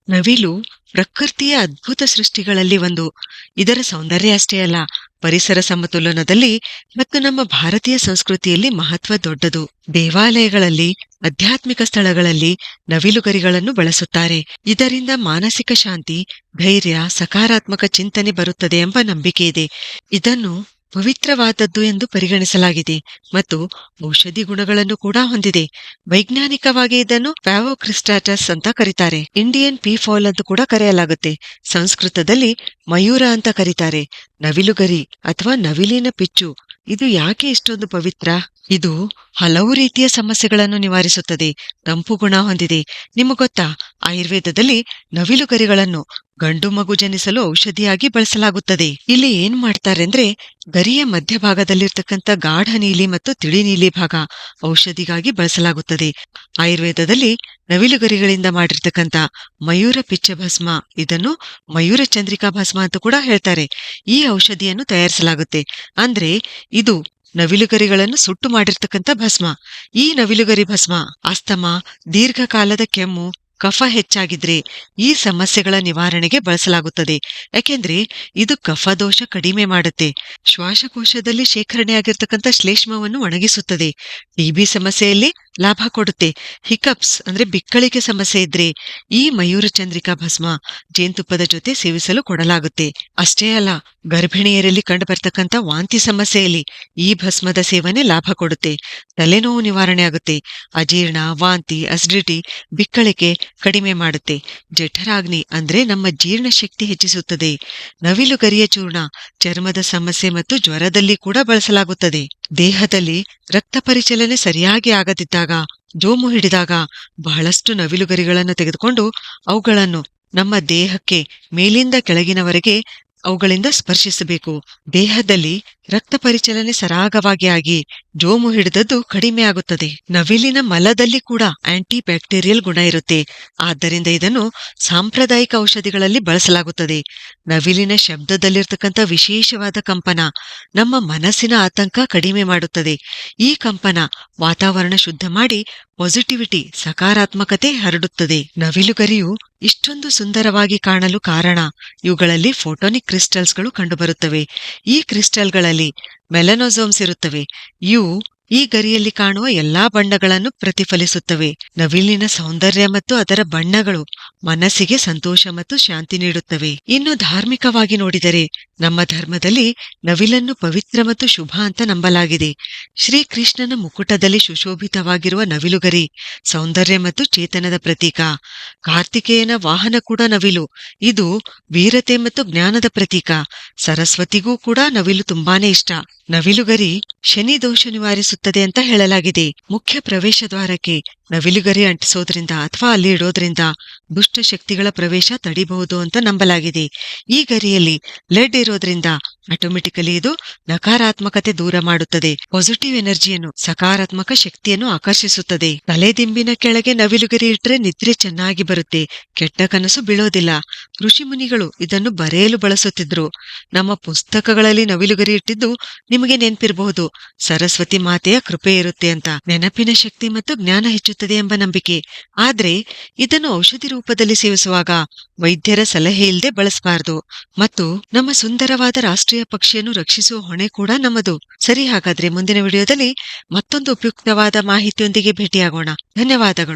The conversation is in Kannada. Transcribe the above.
ನವಿಲು ಪ್ರಕೃತಿಯ ಅದ್ಭುತ ಸೃಷ್ಟಿಗಳಲ್ಲಿ ಒಂದು. ಇದರ ಸೌಂದರ್ಯ ಅಷ್ಟೇ ಅಲ್ಲ, ಪರಿಸರ ಸಮತೋಲನದಲ್ಲಿ ಮತ್ತು ನಮ್ಮ ಭಾರತೀಯ ಸಂಸ್ಕೃತಿಯಲ್ಲಿ ಮಹತ್ವ ದೊಡ್ಡದು. ದೇವಾಲಯಗಳಲ್ಲಿ, ಆಧ್ಯಾತ್ಮಿಕ ಸ್ಥಳಗಳಲ್ಲಿ ನವಿಲುಗರಿಗಳನ್ನು ಬಳಸುತ್ತಾರೆ. ಇದರಿಂದ ಮಾನಸಿಕ ಶಾಂತಿ, ಧೈರ್ಯ, ಸಕಾರಾತ್ಮಕ ಚಿಂತನೆ ಬರುತ್ತದೆ ಎಂಬ ನಂಬಿಕೆ ಇದೆ. ಇದನ್ನು ಪವಿತ್ರವಾದದ್ದು ಎಂದು ಪರಿಗಣಿಸಲಾಗಿದೆ ಮತ್ತು ಔಷಧಿ ಗುಣಗಳನ್ನು ಕೂಡ ಹೊಂದಿದೆ. ವೈಜ್ಞಾನಿಕವಾಗಿ ಇದನ್ನು ಪ್ಯಾವೋಕ್ರಿಸ್ಟಾಟಸ್ ಅಂತ ಕರೀತಾರೆ. ಇಂಡಿಯನ್ ಪೀಫಾಲ್ ಅಂತ ಕೂಡ ಕರೆಯಲಾಗುತ್ತೆ. ಸಂಸ್ಕೃತದಲ್ಲಿ ಮಯೂರ ಅಂತ ಕರೀತಾರೆ. ನವಿಲುಗರಿ ಅಥವಾ ನವಿಲಿನ ಪಿಚ್ಚು ಇದು ಯಾಕೆ ಇಷ್ಟೊಂದು ಪವಿತ್ರ? ಇದು ಹಲವು ರೀತಿಯ ಸಮಸ್ಯೆಗಳನ್ನು ನಿವಾರಿಸುತ್ತದೆ, ತಂಪು ಗುಣ ಹೊಂದಿದೆ. ನಿಮಗೆ ಗೊತ್ತಾ, ಆಯುರ್ವೇದದಲ್ಲಿ ನವಿಲುಗರಿಗಳನ್ನು ಗಂಡು ಮಗು ಜನಿಸಲು ಔಷಧಿಯಾಗಿ ಬಳಸಲಾಗುತ್ತದೆ. ಇಲ್ಲಿ ಏನ್ ಮಾಡ್ತಾರೆ ಅಂದ್ರೆ, ಗರಿಯ ಮಧ್ಯಭಾಗದಲ್ಲಿರ್ತಕ್ಕಂಥ ಗಾಢ ನೀಲಿ ಮತ್ತು ತಿಳಿ ನೀಲಿ ಭಾಗ ಔಷಧಿಗಾಗಿ ಬಳಸಲಾಗುತ್ತದೆ. ಆಯುರ್ವೇದದಲ್ಲಿ ನವಿಲುಗರಿಗಳಿಂದ ಮಾಡಿರ್ತಕ್ಕಂಥ ಮಯೂರ ಪಿಚ್ಚ ಭಸ್ಮ, ಇದನ್ನು ಮಯೂರ ಚಂದ್ರಿಕಾ ಭಸ್ಮ ಅಂತ ಕೂಡ ಹೇಳ್ತಾರೆ. ಈ ಔಷಧಿಯನ್ನು ತಯಾರಿಸಲಾಗುತ್ತೆ. ಅಂದ್ರೆ ಇದು ನವಿಲುಗರಿಗಳನ್ನು ಸುಟ್ಟು ಮಾಡಿರ್ತಕ್ಕಂಥ ಭಸ್ಮ. ಈ ನವಿಲುಗರಿ ಭಸ್ಮ ಅಸ್ತಮಾ, ದೀರ್ಘಕಾಲದ ಕೆಮ್ಮು, ಕಫ ಹೆಚ್ಚಾಗಿದ್ರೆ ಈ ಸಮಸ್ಯೆಗಳ ನಿವಾರಣೆಗೆ ಬಳಸಲಾಗುತ್ತದೆ. ಯಾಕೆಂದ್ರೆ ಇದು ಕಫದೋಷ ಕಡಿಮೆ ಮಾಡುತ್ತೆ, ಶ್ವಾಸಕೋಶದಲ್ಲಿ ಶೇಖರಣೆಯಾಗಿರ್ತಕ್ಕಂಥ ಶ್ಲೇಷ್ಮವನ್ನು ಒಣಗಿಸುತ್ತದೆ, ಟಿಬಿ ಸಮಸ್ಯೆಯಲ್ಲಿ ಲಾಭ ಕೊಡುತ್ತೆ. ಹಿಕಪ್ಸ್ ಅಂದ್ರೆ ಬಿಕ್ಕಳಿಕೆ ಸಮಸ್ಯೆ ಇದ್ರೆ ಈ ಮಯೂರ ಚಂದ್ರಿಕಾ ಭಸ್ಮ ಜೇನುತುಪ್ಪದ ಜೊತೆ ಸೇವಿಸಲು ಕೊಡಲಾಗುತ್ತೆ. ಅಷ್ಟೇ ಅಲ್ಲ, ಗರ್ಭಿಣಿಯರಲ್ಲಿ ಕಂಡು ಬರ್ತಕ್ಕಂಥ ವಾಂತಿ ಸಮಸ್ಯೆಯಲ್ಲಿ ಈ ಭಸ್ಮದ ಸೇವನೆ ಲಾಭ ಕೊಡುತ್ತೆ. ತಲೆನೋವು ನಿವಾರಣೆ ಆಗುತ್ತೆ. ಅಜೀರ್ಣ, ವಾಂತಿ, ಅಸಿಡಿಟಿ, ಬಿಕ್ಕಳಿಕೆ ಕಡಿಮೆ ಮಾಡುತ್ತೆ. ಜಠರಾಗ್ನಿ ಅಂದ್ರೆ ನಮ್ಮ ಜೀರ್ಣಶಕ್ತಿ ಹೆಚ್ಚಿಸುತ್ತದೆ. ನವಿಲುಗರಿಯ ಚೂರ್ಣ ಚರ್ಮದ ಸಮಸ್ಯೆ ಮತ್ತು ಜ್ವರದಲ್ಲಿ ಕೂಡ ಬಳಸಲಾಗುತ್ತದೆ. ದೇಹದಲ್ಲಿ ರಕ್ತ ಪರಿಚಲನೆ ಸರಿಯಾಗಿ ಆಗದಿದ್ದಾಗ, ಜೋಮು ಹಿಡಿದಾಗ ಬಹಳಷ್ಟು ನವಿಲುಗರಿಗಳನ್ನು ತೆಗೆದುಕೊಂಡು ಅವುಗಳನ್ನು ನಮ್ಮ ದೇಹಕ್ಕೆ ಮೇಲಿಂದ ಕೆಳಗಿನವರೆಗೆ ಅವುಗಳಿಂದ ಸ್ಪರ್ಶಿಸಬೇಕು. ದೇಹದಲ್ಲಿ ರಕ್ತ ಪರಿಚಲನೆ ಸರಾಗವಾಗಿ ಆಗಿ ಜೋಮು ಹಿಡಿದದ್ದು ಕಡಿಮೆ ಆಗುತ್ತದೆ. ನವಿಲಿನ ಮಲದಲ್ಲಿ ಕೂಡ ಆಂಟಿ ಬ್ಯಾಕ್ಟೀರಿಯಲ್ ಗುಣ ಇರುತ್ತೆ. ಆದ್ದರಿಂದ ಇದನ್ನು ಸಾಂಪ್ರದಾಯಿಕ ಔಷಧಿಗಳಲ್ಲಿ ಬಳಸಲಾಗುತ್ತದೆ. ನವಿಲಿನ ಶಬ್ದದಲ್ಲಿರ್ತಕ್ಕಂಥ ವಿಶೇಷವಾದ ಕಂಪನ ನಮ್ಮ ಮನಸ್ಸಿನ ಆತಂಕ ಕಡಿಮೆ ಮಾಡುತ್ತದೆ. ಈ ಕಂಪನ ವಾತಾವರಣ ಶುದ್ಧ ಮಾಡಿ ಪಾಸಿಟಿವಿಟಿ, ಸಕಾರಾತ್ಮಕತೆ ಹರಡುತ್ತದೆ. ನವಿಲುಗರಿಯು ಇಷ್ಟೊಂದು ಸುಂದರವಾಗಿ ಕಾಣಲು ಕಾರಣ, ಇವುಗಳಲ್ಲಿ ಫೋಟೋನಿಕ್ ಕ್ರಿಸ್ಟಲ್ಸ್ಗಳು ಕಂಡುಬರುತ್ತವೆ. ಈ ಕ್ರಿಸ್ಟಲ್ಗಳಲ್ಲಿ ಮೆಲನೋಸೋಮ್ಸ್ ಇರುತ್ತವೆ. ಇವು ಈ ಗರಿಯಲ್ಲಿ ಕಾಣುವ ಎಲ್ಲಾ ಬಣ್ಣಗಳನ್ನು ಪ್ರತಿಫಲಿಸುತ್ತವೆ. ನವಿಲಿನ ಸೌಂದರ್ಯ ಮತ್ತು ಅದರ ಬಣ್ಣಗಳು ಮನಸ್ಸಿಗೆ ಸಂತೋಷ ಮತ್ತು ಶಾಂತಿ ನೀಡುತ್ತವೆ. ಇನ್ನು ಧಾರ್ಮಿಕವಾಗಿ ನೋಡಿದರೆ, ನಮ್ಮ ಧರ್ಮದಲ್ಲಿ ನವಿಲನ್ನು ಪವಿತ್ರ ಮತ್ತು ಶುಭ ಅಂತ ನಂಬಲಾಗಿದೆ. ಶ್ರೀಕೃಷ್ಣನ ಮುಕುಟದಲ್ಲಿ ಸುಶೋಭಿತವಾಗಿರುವ ನವಿಲುಗರಿ ಸೌಂದರ್ಯ ಮತ್ತು ಚೇತನದ ಪ್ರತೀಕ. ಕಾರ್ತಿಕೇಯನ ವಾಹನ ಕೂಡ ನವಿಲು, ಇದು ವೀರತೆ ಮತ್ತು ಜ್ಞಾನದ ಪ್ರತೀಕ. ಸರಸ್ವತಿಗೂ ಕೂಡ ನವಿಲು ತುಂಬಾನೇ ಇಷ್ಟ. ನವಿಲುಗರಿ ಶನಿ ದೋಷ ನಿವಾರಿಸುತ್ತದೆ ಅಂತ ಹೇಳಲಾಗಿದೆ. ಮುಖ್ಯ ಪ್ರವೇಶ ದ್ವಾರಕ್ಕೆ ನವಿಲುಗರಿ ಅಂಟಿಸೋದ್ರಿಂದ ಅಥವಾ ಅಲ್ಲಿ ಇಡೋದ್ರಿಂದ ದುಷ್ಟ ಶಕ್ತಿಗಳ ಪ್ರವೇಶ ತಡಿಬಹುದು ಅಂತ ನಂಬಲಾಗಿದೆ. ಈ ಗರಿಯಲ್ಲಿ ಲೆಡ್ ಇರೋದ್ರಿಂದ ಆಟೋಮೆಟಿಕಲಿ ಇದು ನಕಾರಾತ್ಮಕತೆ ದೂರ ಮಾಡುತ್ತದೆ, ಪಾಸಿಟಿವ್ ಎನರ್ಜಿಯನ್ನು, ಸಕಾರಾತ್ಮಕ ಶಕ್ತಿಯನ್ನು ಆಕರ್ಷಿಸುತ್ತದೆ. ತಲೆದಿಂಬಿನ ಕೆಳಗೆ ನವಿಲುಗರಿ ಇಟ್ಟರೆ ನಿದ್ರೆ ಚೆನ್ನಾಗಿ ಬರುತ್ತೆ, ಕೆಟ್ಟ ಕನಸು ಬೀಳೋದಿಲ್ಲ. ಋಷಿ ಮುನಿಗಳು ಇದನ್ನು ಬರೆಯಲು ಬಳಸುತ್ತಿದ್ರು. ನಮ್ಮ ಪುಸ್ತಕಗಳಲ್ಲಿ ನವಿಲುಗರಿ ಇಟ್ಟಿದ್ದು ನಿಮಗೆ ನೆನಪಿರಬಹುದು. ಸರಸ್ವತಿ ಮಾತೆಯ ಕೃಪೆ ಇರುತ್ತೆ ಅಂತ, ನೆನಪಿನ ಶಕ್ತಿ ಮತ್ತು ಜ್ಞಾನ ಹೆಚ್ಚುತ್ತದೆ ಎಂಬ ನಂಬಿಕೆ. ಆದ್ರೆ ಇದನ್ನು ಔಷಧಿ ರೂಪದಲ್ಲಿ ಸೇವಿಸುವಾಗ ವೈದ್ಯರ ಸಲಹೆ ಇಲ್ಲದೆ ಬಳಸಬಾರದು. ಮತ್ತು ನಮ್ಮ ಸುಂದರವಾದ ರಾಷ್ಟ್ರೀಯ ಪಕ್ಷಿಯನ್ನು ರಕ್ಷಿಸುವ ಹೊಣೆ ಕೂಡ ನಮ್ಮದು. ಸರಿ, ಹಾಗಾದ್ರೆ ಮುಂದಿನ ವಿಡಿಯೋದಲ್ಲಿ ಮತ್ತೊಂದು ಉಪಯುಕ್ತವಾದ ಮಾಹಿತಿಯೊಂದಿಗೆ ಭೇಟಿಯಾಗೋಣ. ಧನ್ಯವಾದಗಳು.